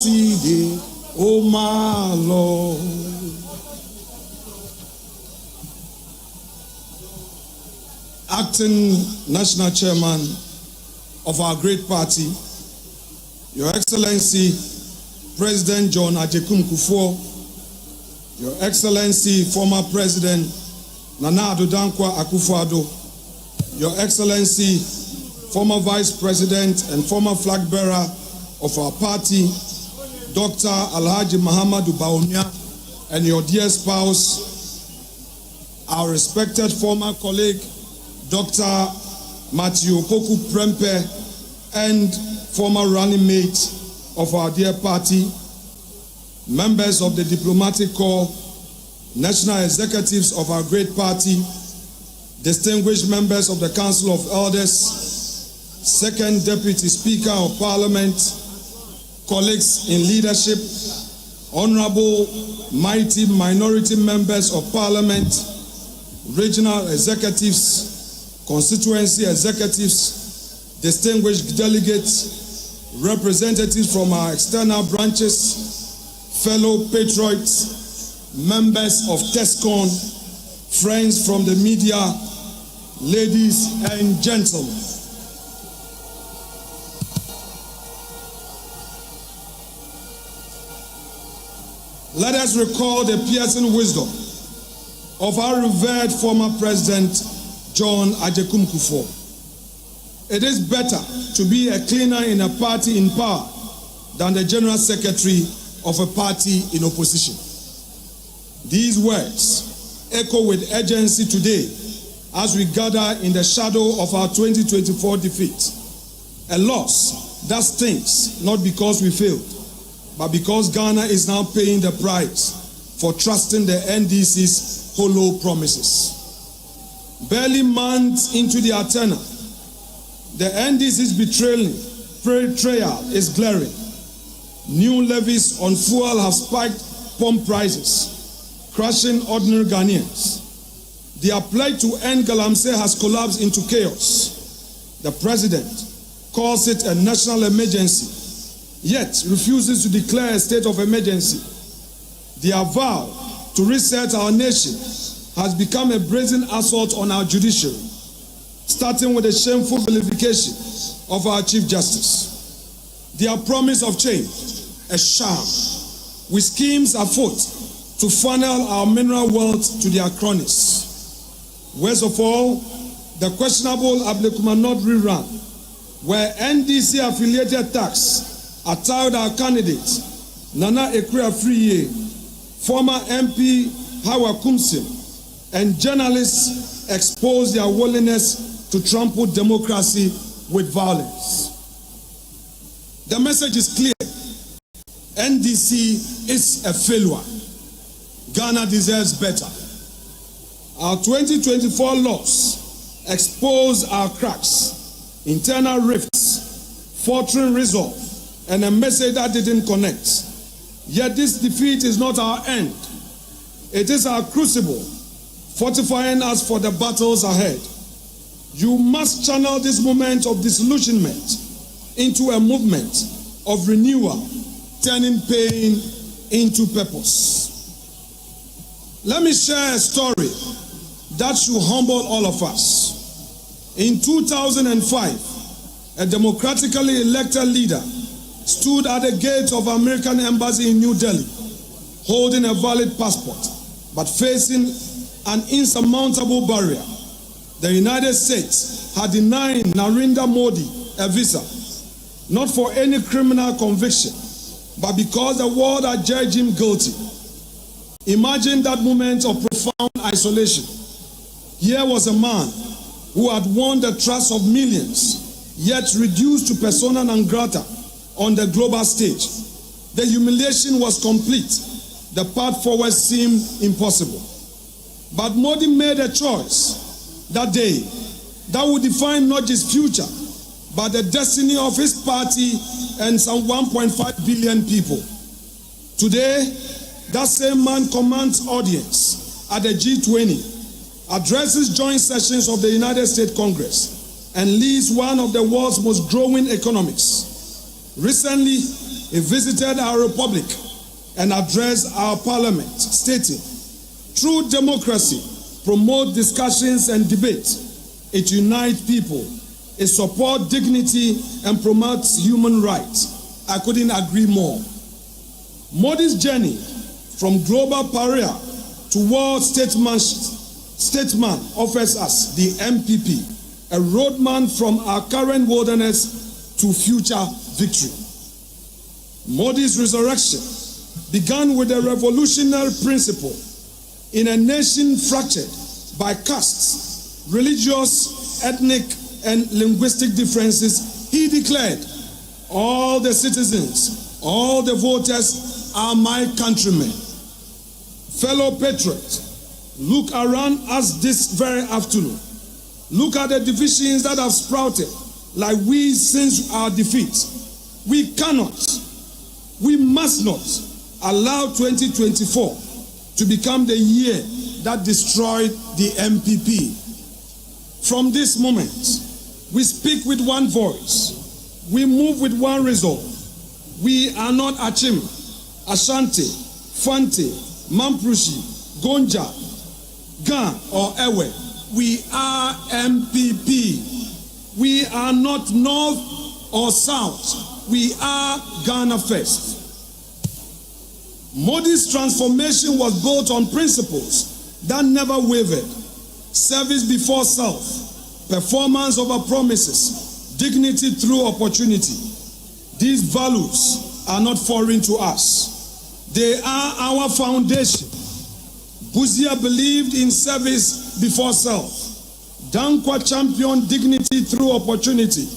Thee, O my Lord. Acting National Chairman of our great party, Your Excellency President John Agyekum Kufuor, Your Excellency former President Nana Addo Dankwa Akufo-Addo, Your Excellency former Vice President and former flag bearer of our party, Dr. Alhaji Muhammadu Bawumia, and your dear spouse, our respected former colleague, Dr. Matthew Opoku Prempeh, and former running mate of our dear party, members of the Diplomatic Corps, national executives of our great party, distinguished members of the Council of Elders, Second Deputy Speaker of Parliament, colleagues in leadership, honorable mighty minority members of Parliament, regional executives, constituency executives, distinguished delegates, representatives from our external branches, fellow patriots, members of TESCON, friends from the media, ladies and gentlemen. Let us recall the piercing wisdom of our revered former President John Agyekum Kufuor. It is better to be a cleaner in a party in power than the General Secretary of a party in opposition. These words echo with urgency today as we gather in the shadow of our 2024 defeat. A loss that stinks not because we failed, but because Ghana is now paying the price for trusting the NDC's hollow promises. Barely months into their tenure, the NDC's betrayal is glaring. New levies on fuel have spiked pump prices, crushing ordinary Ghanaians. Their pledge to end Galamsey has collapsed into chaos. The president calls it a national emergency, yet refuses to declare a state of emergency. Their vow to reset our nation has become a brazen assault on our judiciary, starting with the shameful vilification of our Chief Justice. Their promise of change, a sham, with schemes afoot to funnel our mineral wealth to their cronies. Worst of all, the questionable Ablekumanot rerun, where NDC-affiliated tax attached our candidate, Nana Ekuafriye, former MP Hawa Kumsin, and journalists exposed their willingness to trample democracy with violence. The message is clear. NDC is a failure. Ghana deserves better. Our 2024 loss exposed our cracks, internal rifts, faltering resolve, and a message that didn't connect. Yet this defeat is not our end. It is our crucible, fortifying us for the battles ahead. You must channel this moment of disillusionment into a movement of renewal, turning pain into purpose. Let me share a story that should humble all of us. In 2005, a democratically elected leader stood at the gate of American embassy in New Delhi, holding a valid passport, but facing an insurmountable barrier. The United States had denied Narendra Modi a visa, not for any criminal conviction, but because the world had judged him guilty. Imagine that moment of profound isolation. Here was a man who had won the trust of millions, yet reduced to persona non grata on the global stage. The humiliation was complete. The path forward seemed impossible. But Modi made a choice that day that would define not just future, but the destiny of his party and some 1.5 billion people. Today, that same man commands audience at the G20, addresses joint sessions of the United States Congress, and leads one of the world's most growing economies. Recently, he visited our republic and addressed our parliament, stating, "True democracy promotes discussions and debate. It unites people. It supports dignity and promotes human rights." I couldn't agree more. Modi's journey from global pariah to world statesman offers us, the NPP, a roadmap from our current wilderness to future victory. Modi's resurrection began with a revolutionary principle. In a nation fractured by castes, religious, ethnic, and linguistic differences, he declared, "All the citizens, all the voters are my countrymen." Fellow patriots, look around us this very afternoon. Look at the divisions that have sprouted like weeds since our defeat. We cannot, we must not allow 2024 to become the year that destroyed the NPP. From this moment, we speak with one voice. We move with one resolve. We are not Achim, Ashanti, Fante, Mamprushi, Gonja, Ga, or Ewe. We are NPP. We are not North or South. We are Ghana first. Modi's transformation was built on principles that never wavered. Service before self, performance over promises, dignity through opportunity. These values are not foreign to us. They are our foundation. Buzia believed in service before self. Dankwa championed dignity through opportunity.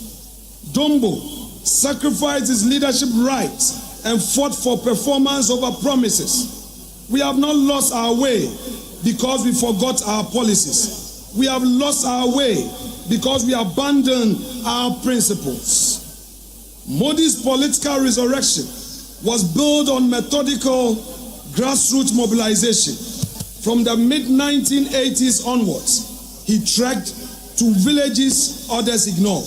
Dombo sacrificed his leadership rights and fought for performance over promises. We have not lost our way because we forgot our policies. We have lost our way because we abandoned our principles. Modi's political resurrection was built on methodical grassroots mobilization. From the mid-1980s onwards, he trekked to villages others ignored,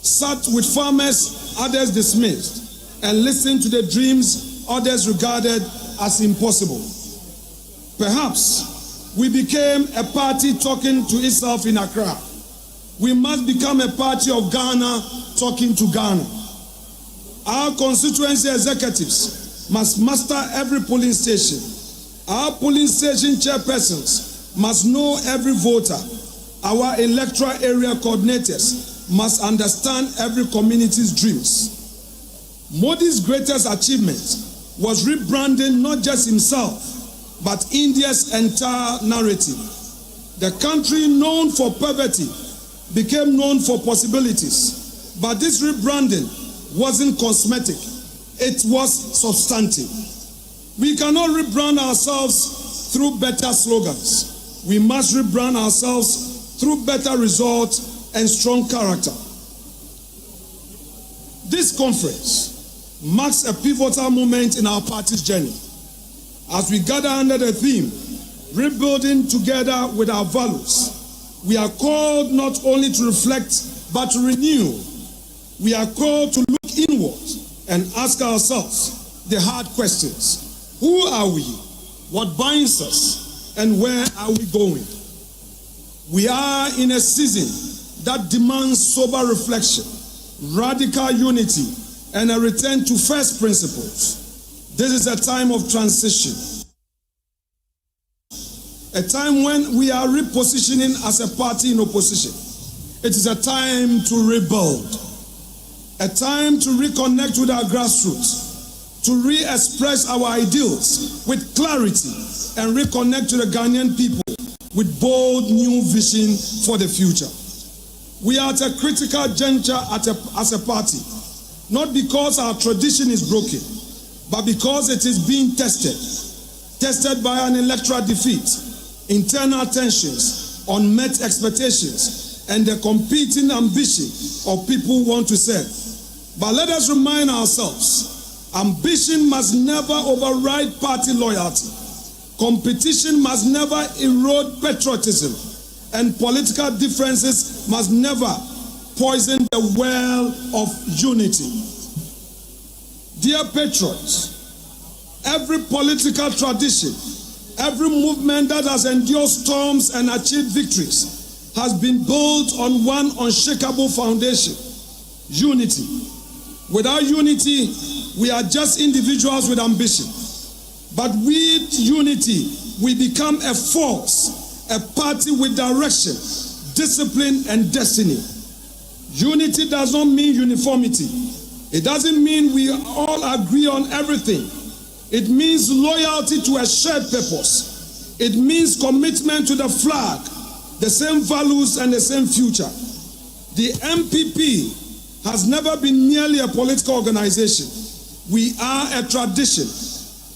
sat with farmers others dismissed, and listened to the dreams others regarded as impossible. Perhaps we became a party talking to itself in Accra. We must become a party of Ghana talking to Ghana. Our constituency executives must master every polling station. Our polling station chairpersons must know every voter. Our electoral area coordinators must understand every community's dreams. Modi's greatest achievement was rebranding not just himself, but India's entire narrative. The country known for poverty became known for possibilities. But this rebranding wasn't cosmetic, it was substantive. We cannot rebrand ourselves through better slogans. We must rebrand ourselves through better results and strong character. This conference marks a pivotal moment in our party's journey. As we gather under the theme, rebuilding together with our values, we are called not only to reflect, but to renew. We are called to look inward and ask ourselves the hard questions. Who are we? What binds us? And where are we going? We are in a season that demands sober reflection, radical unity, and a return to first principles. This is a time of transition, a time when we are repositioning as a party in opposition. It is a time to rebuild, a time to reconnect with our grassroots, to re-express our ideals with clarity and reconnect to the Ghanaian people with bold new vision for the future. We are at a critical juncture as a party, not because our tradition is broken, but because it is being tested by an electoral defeat, internal tensions, unmet expectations, and the competing ambition of people who want to serve. But let us remind ourselves, ambition must never override party loyalty. Competition must never erode patriotism, and political differences must never poison the well of unity. Dear patriots, every political tradition, every movement that has endured storms and achieved victories has been built on one unshakable foundation: unity. Without unity, we are just individuals with ambition. But with unity, we become a force, a party with direction, discipline, and destiny. Unity does not mean uniformity. It doesn't mean we all agree on everything. It means loyalty to a shared purpose. It means commitment to the flag, the same values, and the same future. The NPP has never been merely a political organization. We are a tradition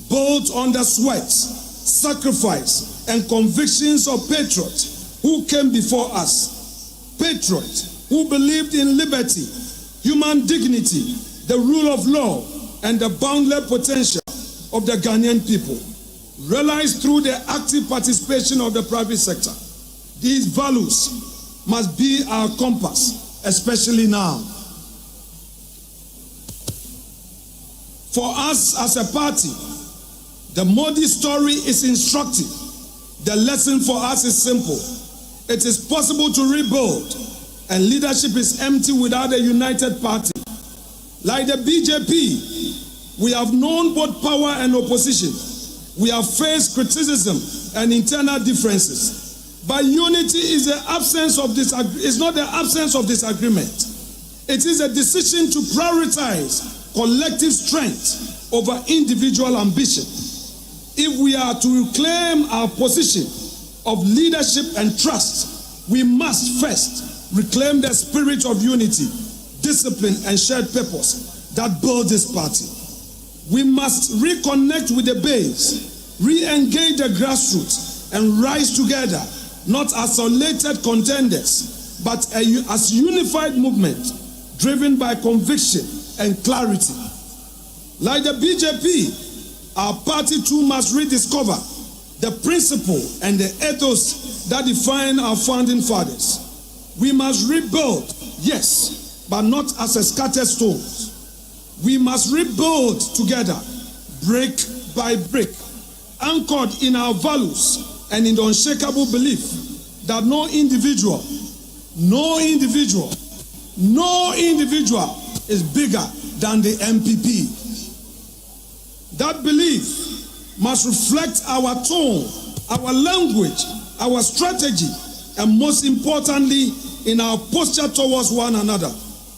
built on the sweat, sacrifice, and convictions of patriots who came before us. Patriots who believed in liberty, human dignity, the rule of law, and the boundless potential of the Ghanaian people, realized through the active participation of the private sector. These values must be our compass, especially now. For us as a party, the Modi story is instructive. The lesson for us is simple. It is possible to rebuild, and leadership is empty without a united party. Like the BJP, we have known both power and opposition. We have faced criticism and internal differences. But unity is the absence of is not the absence of disagreement. It is a decision to prioritize collective strength over individual ambition. If we are to reclaim our position of leadership and trust, we must first reclaim the spirit of unity, discipline, and shared purpose that build this party. We must reconnect with the base, re-engage the grassroots, and rise together, not as isolated contenders, but as unified movement driven by conviction and clarity. Like the BJP, our party too must rediscover the principle and the ethos that define our founding fathers. We must rebuild, yes, but not as a scattered stones. We must rebuild together, brick by brick, anchored in our values and in the unshakable belief that no individual is bigger than the NPP. That belief must reflect our tone, our language, our strategy, and most importantly, in our posture towards one another.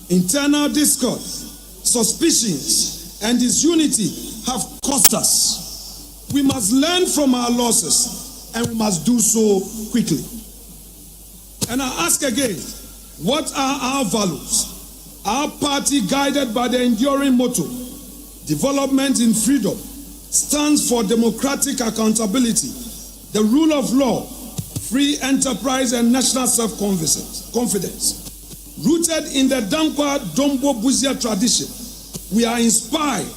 Internal discord, suspicions, and disunity have cost us. We must learn from our losses, and we must do so quickly. And I ask again, what are our values? Our party, guided by the enduring motto, development in freedom, stands for democratic accountability, the rule of law, free enterprise, and national self-confidence. Rooted in the Dankwa Dombo Buzia tradition, we are inspired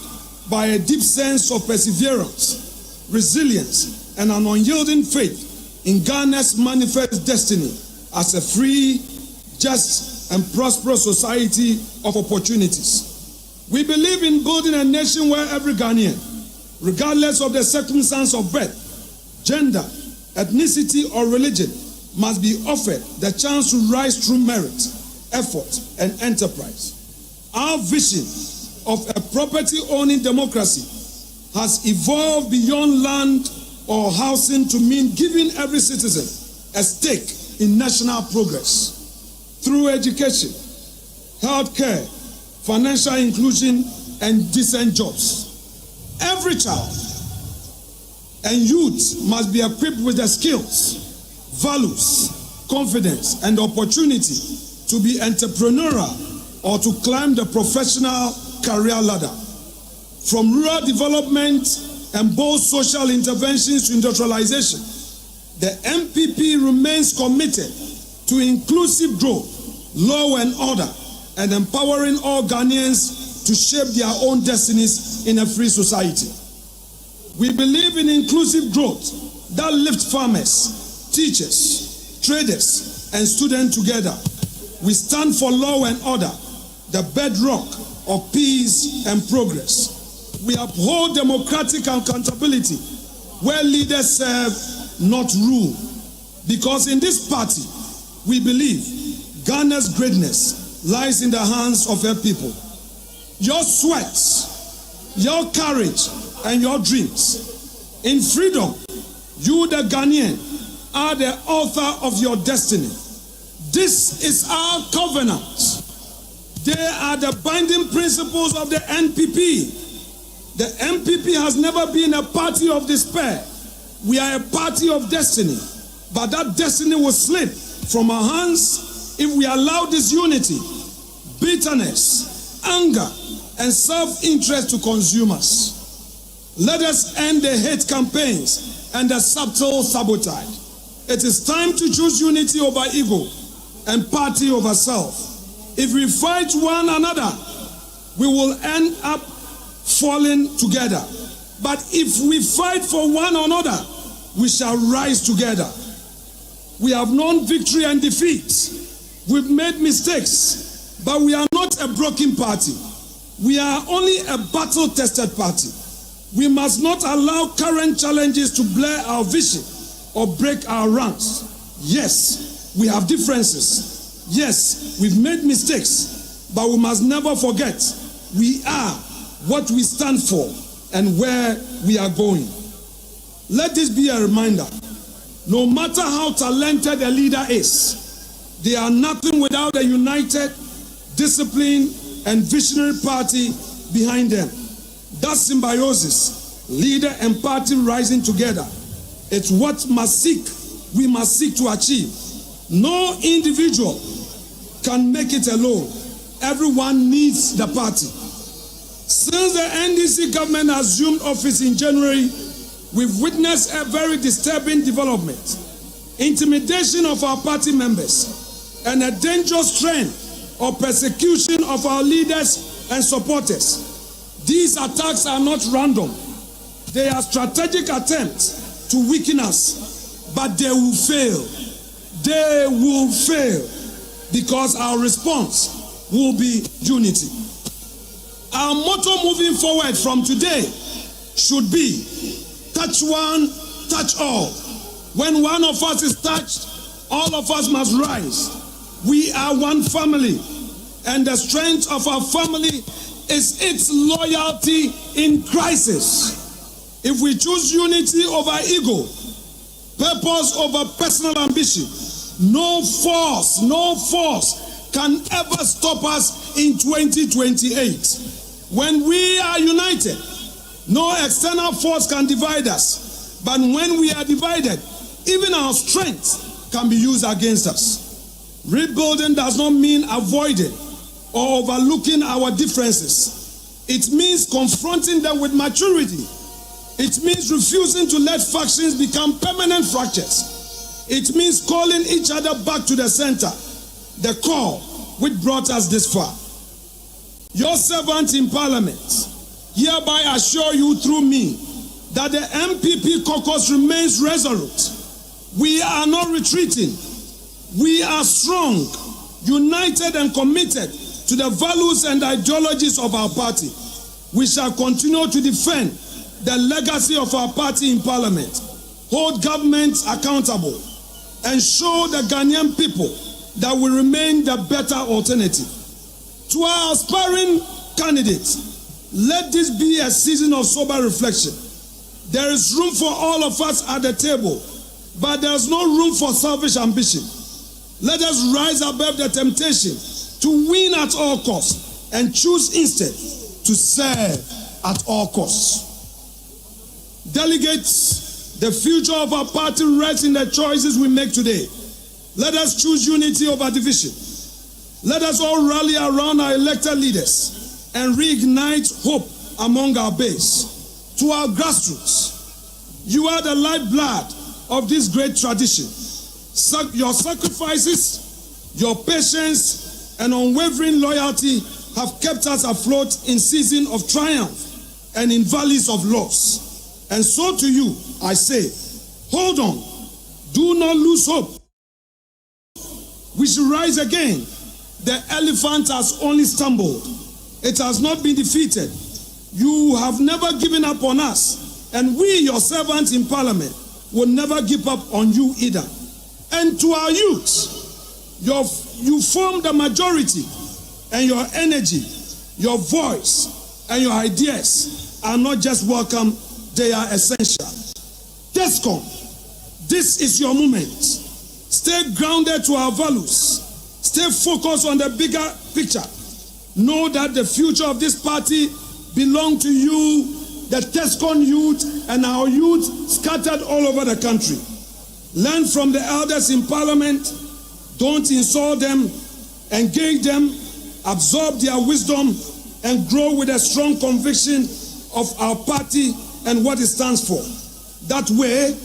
by a deep sense of perseverance, resilience, and an unyielding faith in Ghana's manifest destiny as a free, just, and prosperous society of opportunities. We believe in building a nation where every Ghanaian, regardless of the circumstance of birth, gender, ethnicity, or religion, must be offered the chance to rise through merit, effort, and enterprise. Our vision of a property-owning democracy has evolved beyond land or housing to mean giving every citizen a stake in national progress. Through education, healthcare, financial inclusion, and decent jobs. Every child and youth must be equipped with the skills, values, confidence, and opportunity to be entrepreneurial or to climb the professional career ladder. From rural development and bold social interventions to industrialization, the NPP remains committed to inclusive growth, law and order, and empowering all Ghanaians to shape their own destinies in a free society. We believe in inclusive growth that lifts farmers, teachers, traders, and students together. We stand for law and order, the bedrock of peace and progress. We uphold democratic accountability where leaders serve, not rule. Because in this party, we believe Ghana's greatness lies in the hands of her people. Your sweat, your courage, and your dreams. In freedom, you, the Ghanaian, are the author of your destiny. This is our covenant. They are the binding principles of the NPP. The NPP has never been a party of despair. We are a party of destiny. But that destiny will slip from our hands if we allow disunity, bitterness, anger, and self-interest to consume us. Let us end the hate campaigns and the subtle sabotage. It is time to choose unity over ego and party over self. If we fight one another, we will end up falling together. But if we fight for one another, we shall rise together. We have known victory and defeat. We've made mistakes, but we are not a broken party. We are only a battle-tested party. We must not allow current challenges to blur our vision or break our ranks. Yes, we have differences. Yes, we've made mistakes, but we must never forget we are what we stand for and where we are going. Let this be a reminder. No matter how talented a leader is, they are nothing without a united, disciplined, and visionary party behind them. That symbiosis, leader and party rising together, it's what we must seek to achieve. No individual can make it alone. Everyone needs the party. Since the NDC government assumed office in January, we've witnessed a very disturbing development. Intimidation of our party members and a dangerous trend of persecution of our leaders and supporters. These attacks are not random. They are strategic attempts to weaken us, but they will fail. They will fail because our response will be unity. Our motto moving forward from today should be touch one, touch all. When one of us is touched, all of us must rise. We are one family, and the strength of our family is its loyalty in crisis. If we choose unity over ego, purpose over personal ambition, no force can ever stop us in 2028. When we are united, no external force can divide us. But when we are divided, even our strength can be used against us. Rebuilding does not mean avoiding or overlooking our differences. It means confronting them with maturity. It means refusing to let factions become permanent fractures. It means calling each other back to the center, the core which brought us this far. Your servant in Parliament hereby assure you through me that the NPP caucus remains resolute. We are not retreating. We are strong, united and committed to the values and ideologies of our party. We shall continue to defend the legacy of our party in Parliament, hold governments accountable, and show the Ghanaian people that we remain the better alternative. To our aspiring candidates, let this be a season of sober reflection. There is room for all of us at the table, but there is no room for selfish ambition. Let us rise above the temptation to win at all costs and choose instead to serve at all costs. Delegates, the future of our party rests in the choices we make today. Let us choose unity over division. Let us all rally around our elected leaders and reignite hope among our base. To our grassroots, you are the lifeblood of this great tradition. Your sacrifices, your patience, and unwavering loyalty have kept us afloat in seasons of triumph and in valleys of loss. And so to you, I say, hold on, do not lose hope. We shall rise again. The elephant has only stumbled. It has not been defeated. You have never given up on us, and we, your servants in Parliament, will never give up on you either. And to our youth, you form the majority, and your energy, your voice, and your ideas are not just welcome, they are essential. TESCOM, this is your moment. Stay grounded to our values. Stay focused on the bigger picture. Know that the future of this party belongs to you, the TESCOM youth, and our youth scattered all over the country. Learn from the elders in Parliament. Don't insult them. Engage them. Absorb their wisdom and grow with a strong conviction of our party and what it stands for. That way,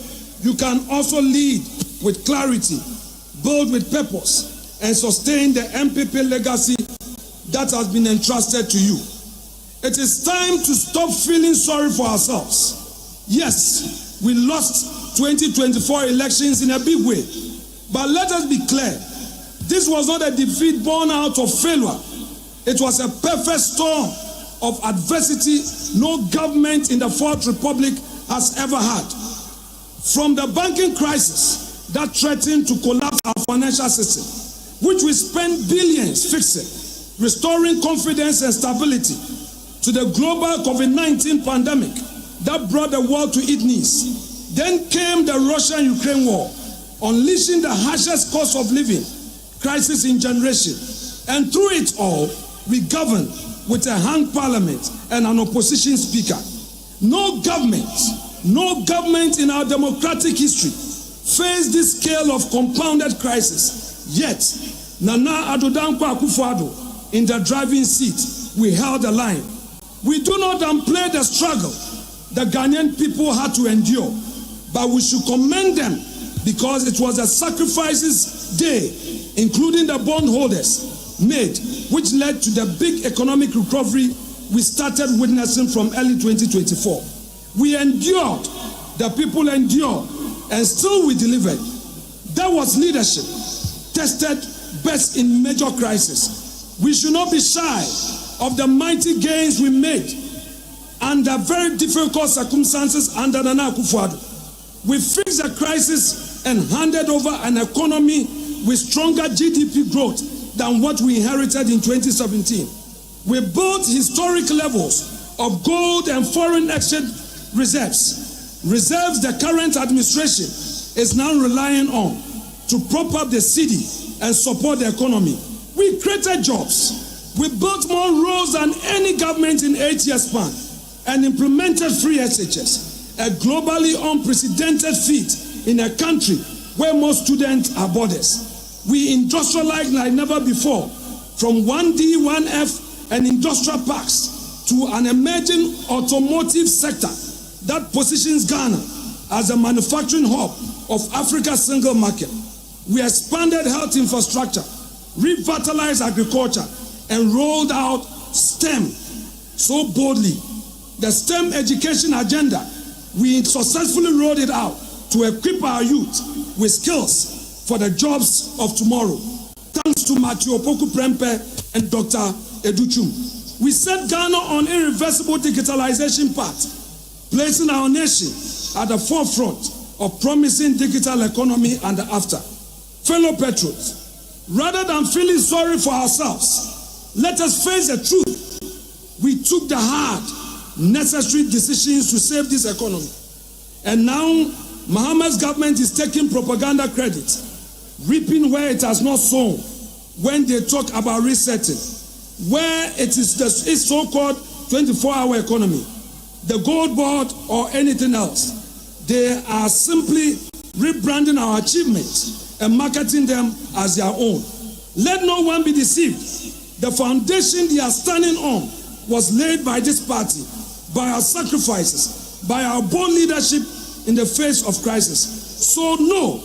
you can also lead with clarity, build with purpose, and sustain the NPP legacy that has been entrusted to you. It is time to stop feeling sorry for ourselves. Yes, we lost 2024 elections in a big way, but let us be clear, this was not a defeat born out of failure. It was a perfect storm of adversity no government in the Fourth Republic has ever had. From the banking crisis that threatened to collapse our financial system, which we spent billions fixing, restoring confidence and stability, to the global COVID-19 pandemic that brought the world to its knees. Then came the Russia-Ukraine war, unleashing the harshest cost of living crisis in generation. And through it all, we governed with a hung parliament and an opposition speaker. No government in our democratic history faced this scale of compounded crisis. Yet, Nana Addo Dankwa Akufo-Addo in the driving seat, we held the line. We do not downplay the struggle the Ghanaian people had to endure, but we should commend them because it was a sacrifices day, including the bondholders, made, which led to the big economic recovery we started witnessing from early 2024. We endured, the people endured, and still we delivered. That was leadership, tested best in major crisis. We should not be shy of the mighty gains we made under very difficult circumstances under Nana Akufo-Addo. We fixed the crisis and handed over an economy with stronger GDP growth than what we inherited in 2017. We built historic levels of gold and foreign exchange reserves the current administration is now relying on to prop up the city and support the economy. We created jobs. We built more roads than any government in 8 years span and implemented free SHS, a globally unprecedented feat in a country where most students are boarders. We industrialized like never before, from 1D, 1F and industrial parks to an emerging automotive sector that positions Ghana as a manufacturing hub of Africa's single market. We expanded health infrastructure, revitalized agriculture, and rolled out STEM so boldly. The STEM education agenda, we successfully rolled it out to equip our youth with skills for the jobs of tomorrow. Thanks to Matthew Opoku Prempeh and Dr. Educhum. We set Ghana on irreversible digitalization path, placing our nation at the forefront of promising digital economy and after. Fellow patriots, rather than feeling sorry for ourselves, let us face the truth. We took the hard, necessary decisions to save this economy. And now, Mahama's government is taking propaganda credit, reaping where it has not sown when they talk about resetting, where it is the so-called 24-hour economy, the gold board or anything else. They are simply rebranding our achievements and marketing them as their own. Let no one be deceived. The foundation they are standing on was laid by this party, by our sacrifices, by our bold leadership in the face of crisis. So no,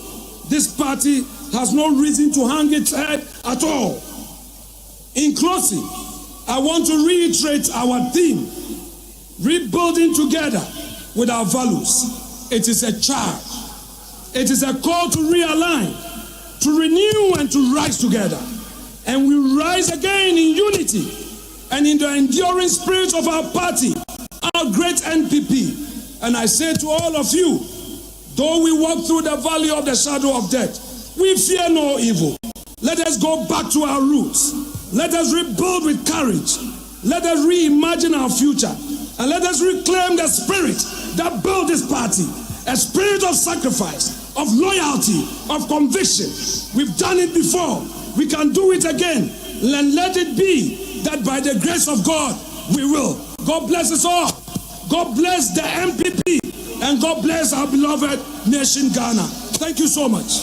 this party has no reason to hang its head at all. In closing, I want to reiterate our theme, rebuilding together with our values. It is a charge. It is a call to realign, to renew and to rise together. And we rise again in unity and in the enduring spirit of our party our great NPP. And I say to all of you, though we walk through the valley of the shadow of death, we fear no evil. Let us go back to our roots. Let us rebuild with courage. Let us reimagine our future. And let us reclaim the spirit that built this party. A spirit of sacrifice, of loyalty, of conviction. We've done it before. We can do it again. And let it be that by the grace of God, we will. God bless us all. God bless the NPP. And God bless our beloved nation, Ghana. Thank you so much.